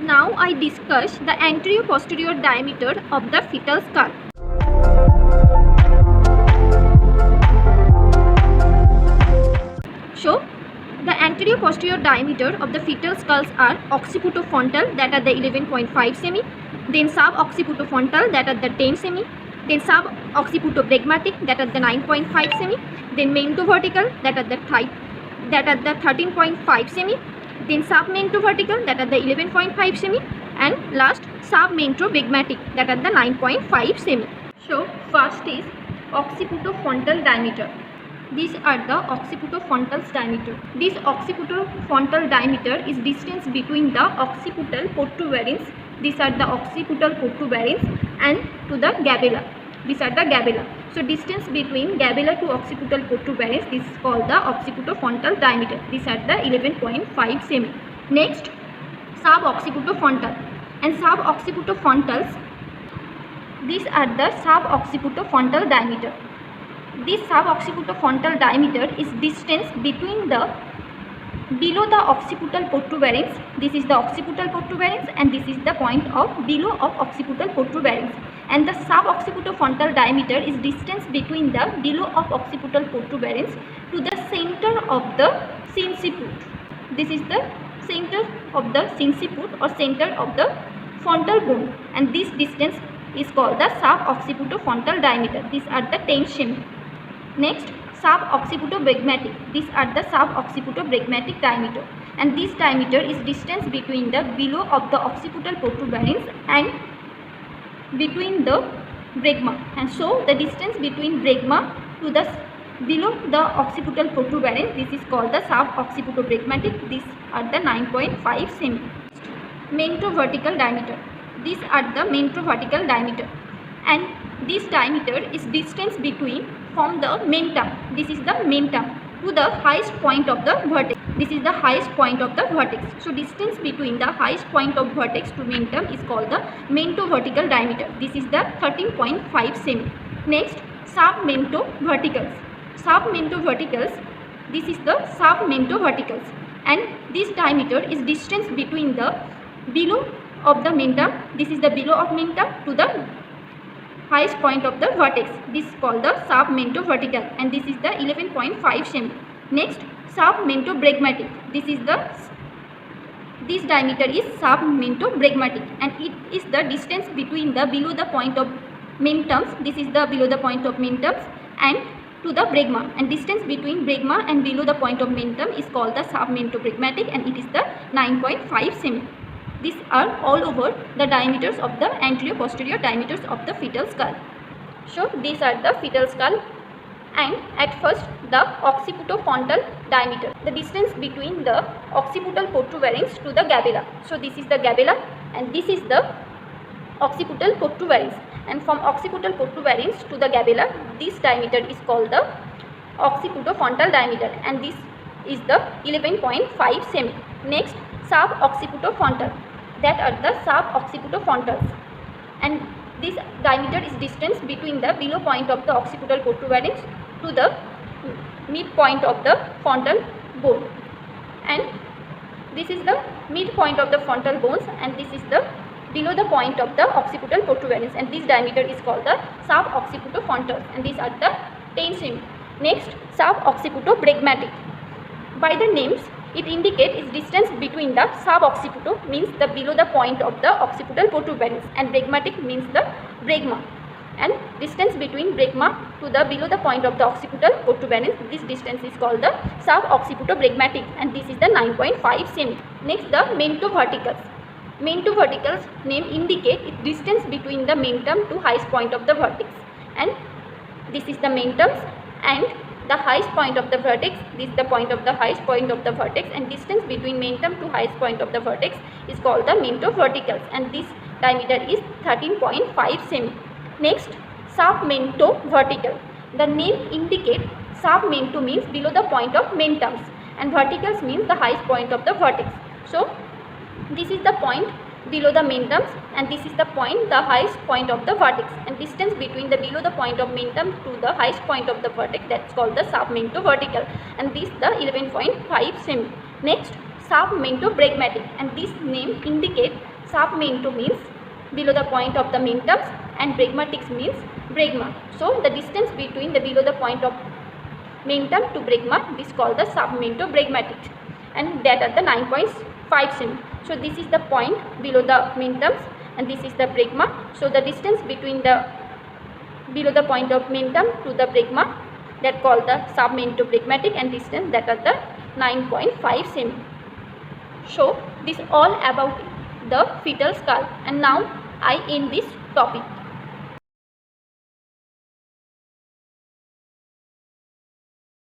Now I discuss the anterio-posterior diameter of the fetal skull. So, the anterio-posterior diameter of the fetal skulls are occipitofrontal, that are the 11.5 cm, then suboccipitofrontal, that are the 10 cm, then suboccipitobregmatic, that are the 9.5 cm, then mentovertical, that are the 13.5 cm, then submentovertical, that are the 11.5 cm, and last submentobrachmatic, that are the 9.5 cm. So first is occipitofrontal diameter. These are the occipitofrontal diameter. This occipitofrontal diameter is distance between the occipital protuberance. These are the occipital protuberance and to the gabella. These are the gabella. So distance between gabella to occipital protuberance, this is called the occipitofrontal diameter. These are the 11.5 cm. Next, suboccipitofrontal and suboccipitofrontals. These are the suboccipitofrontal diameter. This suboccipitofrontal diameter is distance between the below the occipital protuberance. This is the occipital protuberance and this is the point of below of occipital protuberance. And the suboccipitofrontal diameter is distance between the below of occipital protuberance to the center of the sinciput. This is the center of the sinciput or center of the frontal bone, and this distance is called the suboccipitofrontal diameter. These are the 10 cm. Next, suboccipitobregmatic. These are the suboccipitobregmatic diameter, and this diameter is distance between the below of the occipital protuberance and between the bregma. And so the distance between bregma to the below the occipital protuberance, this is called the suboccipitobregmatic. These are the 9.5 cm. Mentovertical diameter. These are the mentovertical diameter, and this diameter is distance between from the mentum. This is the mentum to the highest point of the vertex. This is the highest point of the vertex. So distance between the highest point of vertex to mentum is called the mentovertical diameter. This is the 13.5 cm. Next, submentoverticals. Submentoverticals. This is the submentoverticals, and this diameter is distance between the below of the mentum. This is the below of mentum to the highest point of the vertex. This is called the submentovertical, and this is the 11.5 cm. Next, submentobrachmatic. This diameter is submentobrachmatic, and it is the distance between the below the point of mentums. This is the below the point of mentums and to the bregma, and distance between bregma and below the point of mentum is called the submentobrachmatic, and it is the 9.5 cm. These are all over the diameters of the anterior-posterior diameters of the fetal skull. So these are the fetal skull, and at first the occipitofrontal diameter, the distance between the occipital protuberance to the gabella. So this is the gabella and this is the occipital protuberance, and from occipital protuberance to the gabella, this diameter is called the occipitofrontal diameter, and this is the 11.5 cm. Next, suboccipitofrontal. That are the suboccipitofrontals, and this diameter is distance between the below point of the occipital protuberance to the midpoint of the frontal bone, and this is the midpoint of the frontal bones, and this is the below the point of the occipital protuberance, and this diameter is called the suboccipitofrontals, and these are the 10 cm. Next, suboccipitobregmatic. By the names, it indicates its distance between the suboccipito, means the below the point of the occipital protuberance, and bregmatic means the bregma, and distance between bregma to the below the point of the occipital protuberance, this distance is called the suboccipitobregmatic, and this is the 9.5 cm. Next, the mentoverticals. Mentoverticals name indicate its distance between the mentum to highest point of the vertex, and this is the mentums, and the highest point of the vertex, this is the point of the highest point of the vertex, and distance between mentum to highest point of the vertex is called the mentoverticals, and this diameter is 13.5 cm. Next, submentovertical. The name indicates submento means below the point of mentums, and verticals means the highest point of the vertex. So this is the point below the mentums, and this is the point, the highest point of the vertex, and distance between the below the point of mentum to the highest point of the vertex, that's called the submentovertical, and this the 11.5 cm. Next, submentobrachmatic, and this name indicates Submento means below the point of the mentums and bregmatics means bregma. So the distance between the below the point of mentum to bregma is called the submento bregmatics, and that are the 9.5 cm. So this is the point below the mentums and this is the bregma. So the distance between the below the point of mentum to the bregma, that called the submento bregmatic, and distance that are the 9.5 cm. So this all about the fetal skull, and now I end this topic.